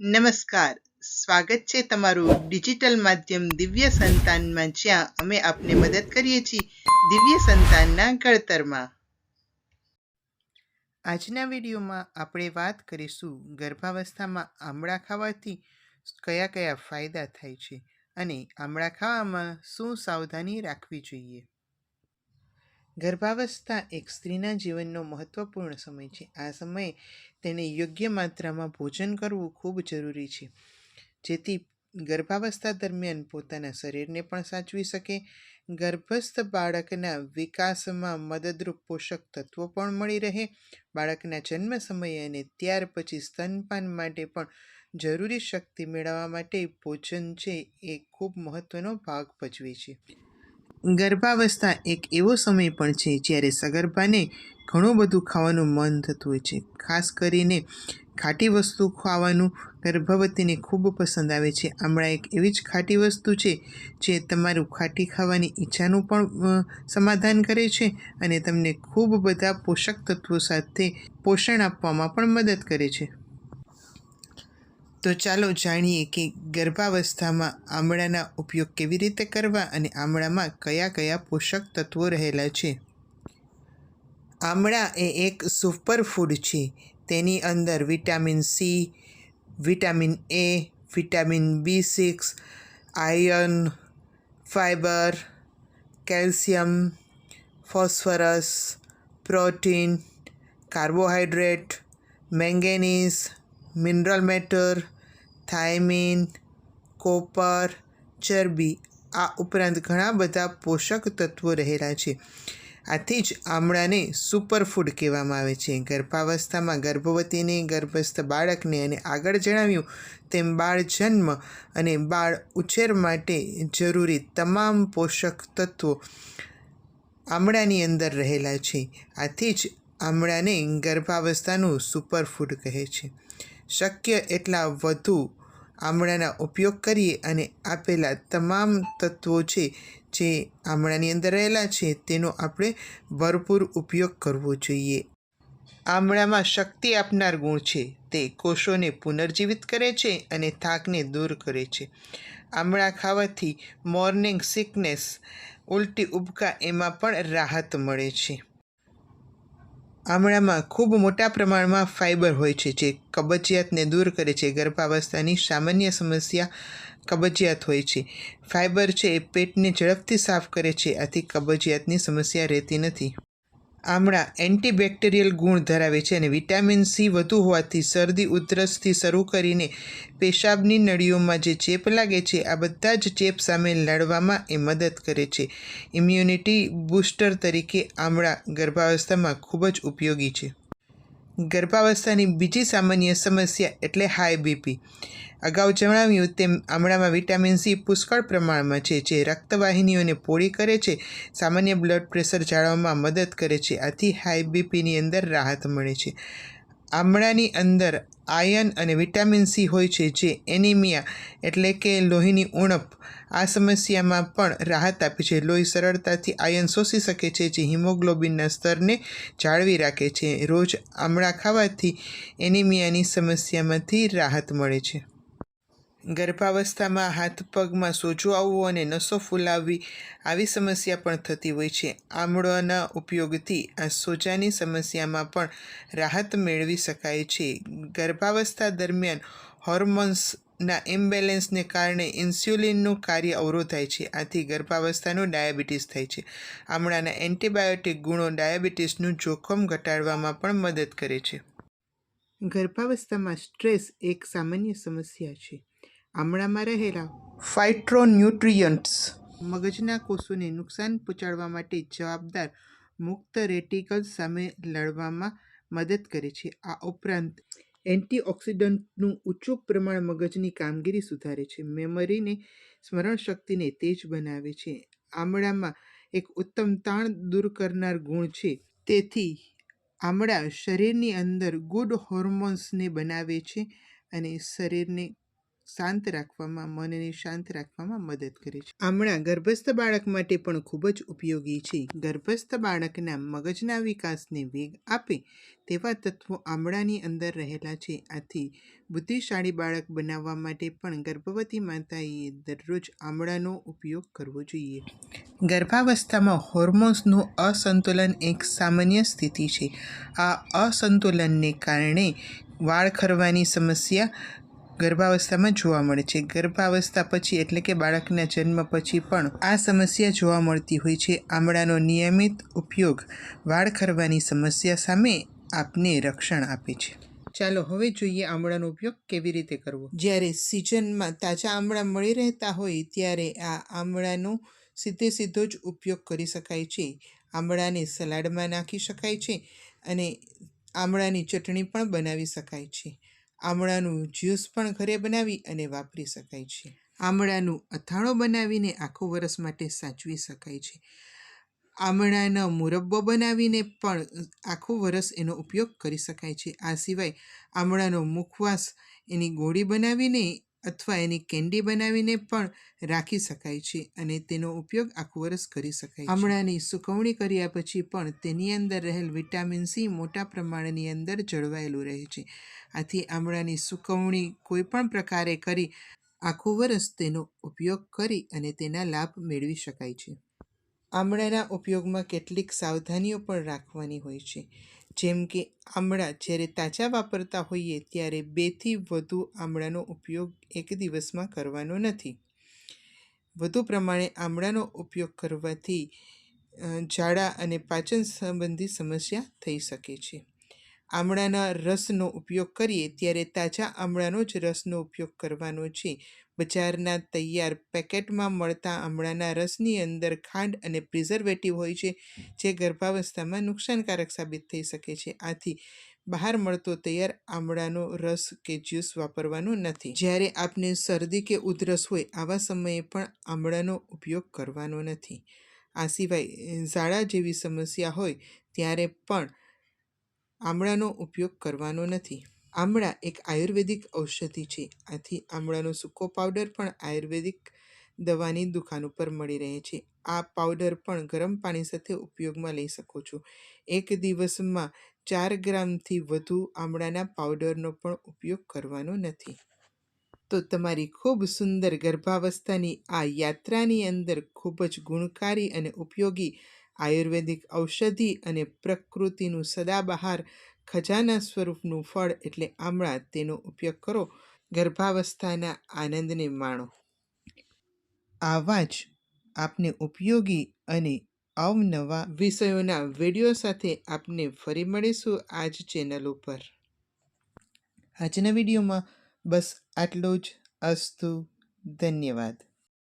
નમસ્કાર, સ્વાગત છે તમારું ડિજિટલ માધ્યમ દિવ્ય સંતાનમાં, જ્યાં અમે આપને મદદ કરીએ છીએ દિવ્ય સંતાનના ઘડતરમાં. આજના વિડીયોમાં આપણે વાત કરીશું ગર્ભાવસ્થામાં આમળા ખાવાથી કયા કયા ફાયદા થાય છે અને આમળા ખાવામાં શું સાવધાની રાખવી જોઈએ. ગર્ભાવસ્થા એક સ્ત્રીના જીવનનો મહત્વપૂર્ણ સમય છે. આ સમયે તેને યોગ્ય માત્રામાં ભોજન કરવું ખૂબ જરૂરી છે, જેથી ગર્ભાવસ્થા દરમિયાન પોતાના શરીરને પણ સાચવી શકે. ગર્ભસ્થ બાળકના વિકાસમાં મદદરૂપ પોષક તત્વો પણ મળી રહે. બાળકના જન્મ સમયે અને ત્યાર પછી સ્તનપાન માટે પણ જરૂરી શક્તિ મેળવવા માટે ભોજન છે એ ખૂબ મહત્વનો ભાગ ભજવે છે. ગર્ભાવસ્થા એક એવો સમય પણ છે જ્યારે સગર્ભાને ઘણું બધું ખાવાનું મન થતું હોય છે. ખાસ કરીને ખાટી વસ્તુ ખાવાનું ગર્ભવતીને ખૂબ પસંદ આવે છે. આમળા એક એવી જ ખાટી વસ્તુ છે જે તમારું ખાટી ખાવાની ઈચ્છાનું પણ સમાધાન કરે છે અને તમને ખૂબ બધા પોષક તત્વો સાથે પોષણ આપવામાં પણ મદદ કરે છે. તો ચાલો જાણીએ કે ગર્ભાવસ્થામાં આમળાના ઉપયોગ કેવી રીતે કરવા અને આમળામાં કયા કયા પોષક તત્વો રહેલા છે. આમળા એ એક સુપરફૂડ છે. તેની અંદર vitamin C, vitamin A, vitamin B6, iron, fibre, calcium, phosphorus, protein, carbohydrate, manganese, mineral matter, thiamine, copper, ચરબી આ ઉપરાંત ઘણા બધા પોષક તત્વો રહેલા છે. આથી જ આમળાને સુપરફૂડ કહેવામાં આવે છે. ગર્ભાવસ્થામાં ગર્ભવતીને, ગર્ભસ્થ બાળકને અને આગળ જણાવ્યું તેમ બાળ જન્મ અને બાળ ઉછેર માટે જરૂરી તમામ પોષક તત્વો આમળાની અંદર રહેલા છે. આથી જ આમળાને ગર્ભાવસ્થાનું સુપરફૂડ કહે છે. શક્ય એટલા વધુ આમળાના ઉપયોગ કરીએ અને આપેલા તમામ તત્વો છે જે આમળાની અંદર રહેલા છે તેનો આપણે ભરપૂર ઉપયોગ કરવો જોઈએ. આમળામાં શક્તિ આપનાર ગુણ છે. તે કોષોને પુનર્જીવિત કરે છે અને થાકને દૂર કરે છે. આમળા ખાવાથી મોર્નિંગ સિકનેસ, ઉલટી ઉબકા એમાં પણ રાહત મળે છે. આમળામાં ખૂબ મોટા પ્રમાણમાં ફાઇબર હોય છે જે કબજિયાતને દૂર કરે છે. ગર્ભાવસ્થાની સામાન્ય સમસ્યા કબજિયાત હોય છે. ફાઇબર છે એ પેટને ઝડપથી સાફ કરે છે, આથી કબજિયાતની સમસ્યા રહેતી નથી. આમળા એન્ટીબેક્ટેરિયલ ગુણ ધરાવે છે અને વિટામિન સી વધુ હોવાથી શરદી ઉધરસથી શરૂ કરીને પેશાબની નળીઓમાં જે ચેપ લાગે છે આ બધા જ ચેપ સામે લડવામાં એ મદદ કરે છે. ઇમ્યુનિટી બૂસ્ટર તરીકે આમળા ગર્ભાવસ્થામાં ખૂબ જ ઉપયોગી છે. ગર્ભાવસ્થાની બીજી સામાન્ય સમસ્યા એટલે હાઈ બીપી. અગાઉ જણાવ્યું તેમ આમળામાં વિટામિન સી પુષ્કળ પ્રમાણમાં છે જે રક્તવાહિનીઓને પહોળી કરે છે, સામાન્ય બ્લડ પ્રેશર જાળવવામાં મદદ કરે છે. આથી હાઈ બીપીની અંદર રાહત મળે છે. આમળાની અંદર આયર્ન અને વિટામિન સી હોય છે જે એનિમિયા એટલે કે લોહીની ઉણપ આ સમસ્યામાં પણ રાહત આપે છે. લોહી સરળતાથી આયર્ન શોષી શકે છે જે હિમોગ્લોબિનના સ્તરને જાળવી રાખે છે. રોજ આમળા ખાવાથી એનિમિયાની સમસ્યામાંથી રાહત મળે છે. ગર્ભાવસ્થામાં હાથ પગમાં સોજો આવવો અને નસો ફૂલાવવી આવી સમસ્યા પણ થતી હોય છે. આમળાના ઉપયોગથી આ સોજાની સમસ્યામાં પણ રાહત મેળવી શકાય છે. ગર્ભાવસ્થા દરમિયાન હોર્મોન્સના ઇમ્બેલેન્સને કારણે ઇન્સ્યુલિનનું કાર્ય અવરોધાય છે, આથી ગર્ભાવસ્થાનું ડાયાબિટીસ થાય છે. આમળાના એન્ટીબાયોટિક ગુણો ડાયાબિટીસનું જોખમ ઘટાડવામાં પણ મદદ કરે છે. ગર્ભાવસ્થામાં સ્ટ્રેસ એક સામાન્ય સમસ્યા છે. આમળામાં રહેલા ફાઇટોન્યુટ્રિયન્ટ્સ મગજના કોષોને નુકસાન પહોંચાડવા માટે જવાબદાર મુક્ત રેટિકલ્સ સામે લડવામાં મદદ કરે છે. આ ઉપરાંત એન્ટીઓક્સિડન્ટનું ઊંચું પ્રમાણ મગજની કામગીરી સુધારે છે, મેમરીને સ્મરણશક્તિને તેજ બનાવે છે. આમળામાં એક ઉત્તમ તાણ દૂર કરનાર ગુણ છે. તેથી આમળા શરીરની અંદર ગુડ હોર્મોન્સને બનાવે છે અને શરીરને શાંત રાખવામાં, મનને શાંત રાખવામાં મદદ કરે છે. આમળા ગર્ભસ્થ બાળક માટે પણ ખૂબ જ ઉપયોગી છે. ગર્ભસ્થ બાળકના મગજના વિકાસને વેગ આપે તેવા તત્વો આમળાની અંદર રહેલા છે. આથી બુદ્ધિશાળી બાળક બનાવવા માટે પણ ગર્ભવતી માતાએ દરરોજ આમળાનો ઉપયોગ કરવો જોઈએ. ગર્ભાવસ્થામાં હોર્મોન્સનું અસંતુલન એક સામાન્ય સ્થિતિ છે. આ અસંતુલનને કારણે વાળ ખરવાની સમસ્યા ગર્ભાવસ્થામાં જોવા મળે છે. ગર્ભાવસ્થા પછી એટલે કે બાળકના જન્મ પછી પણ આ સમસ્યા જોવા મળતી હોય છે. આમળાનો નિયમિત ઉપયોગ વાળ ખરવાની સમસ્યા સામે આપને રક્ષણ આપે છે. ચાલો હવે જોઈએ આમળાનો ઉપયોગ કેવી રીતે કરવો. જ્યારે સિઝનમાં તાજા આમળા મળી રહેતા હોય ત્યારે આ આમળાનો સીધો જ ઉપયોગ કરી શકાય છે. આમળાને સલાડમાં નાખી શકાય છે અને આમળાની ચટણી પણ બનાવી શકાય છે. આમળાનું જ્યુસ પણ ઘરે બનાવી અને વાપરી શકાય છે. આમળાનું અથાણું બનાવીને આખું વરસ માટે સાચવી શકાય છે. આમળાનો મુરબ્બો બનાવીને પણ આખું વરસ એનો ઉપયોગ કરી શકાય છે. આ સિવાય આમળાનો મુખવાસ એની ગોળી બનાવીને અથવા એની કેન્ડી બનાવીને પણ રાખી શકાય છે અને તેનો ઉપયોગ આખું વરસ કરી શકાય છે. આમળાની સુકવણી કર્યા પછી પણ તેની અંદર રહેલ વિટામિન સી મોટા પ્રમાણની અંદર જળવાયેલું રહે છે. આથી આમળાની સુકવણી કોઈ પણ પ્રકારે કરી આખું વરસ તેનો ઉપયોગ કરી અને તેના લાભ મેળવી શકાય છે. આમળાના ઉપયોગમાં કેટલીક સાવધાનીઓ પણ રાખવાની હોય છે. જેમ કે આમળા જ્યારે તાજા વાપરતા હોઈએ ત્યારે 2 થી વધુ આમળાનો ઉપયોગ એક દિવસમાં કરવાનો નથી. વધુ પ્રમાણે આમળાનો ઉપયોગ કરવાથી ઝાડા અને પાચન સંબંધી સમસ્યા થઈ શકે છે. આમળાના રસનો ઉપયોગ કરીએ ત્યારે તાજા આમળાનો જ રસનો ઉપયોગ કરવાનો છે. બજારના તૈયાર પેકેટમાં મળતા આમળાના રસની અંદર ખાંડ અને પ્રિઝર્વેટિવ હોય છે, જે ગર્ભાવસ્થામાં નુકસાનકારક સાબિત થઈ શકે છે. આથી બહાર મળતો તૈયાર આમળાનો રસ કે જ્યુસ વાપરવાનો નથી. જ્યારે આપને શરદી કે ઉધરસ હોય આવા સમયે પણ આમળાનો ઉપયોગ કરવાનો નથી. આ સિવાય ઝાડા જેવી સમસ્યા હોય ત્યારે પણ આમળાનો ઉપયોગ કરવાનો નથી. આમળા એક આયુર્વેદિક ઔષધિ છે. આથી આમળાનો સૂકો પાવડર પણ આયુર્વેદિક દવાની દુકાન ઉપર મળી રહે છે. આ પાવડર પણ ગરમ પાણી સાથે ઉપયોગમાં લઈ શકો છો. એક દિવસમાં 4 ગ્રામથી વધુ આમળાના પાવડરનો પણ ઉપયોગ કરવાનો નથી. તો તમારી ખૂબ સુંદર ગર્ભાવસ્થાની આ યાત્રાની અંદર ખૂબ જ ગુણકારી અને ઉપયોગી આયુર્વેદિક ઔષધિ અને પ્રકૃતિનું સદાબહાર ખજાના સ્વરૂપનું ફળ એટલે આમળા, તેનો ઉપયોગ કરો. ગર્ભાવસ્થાના આનંદને માણો. આવા જ આપને ઉપયોગી અને અવનવા વિષયોના વિડીયો સાથે આપને ફરી મળીશું આ જ ચેનલ ઉપર. આજના વિડીયોમાં બસ આટલું જ. અસ્તુ. ધન્યવાદ.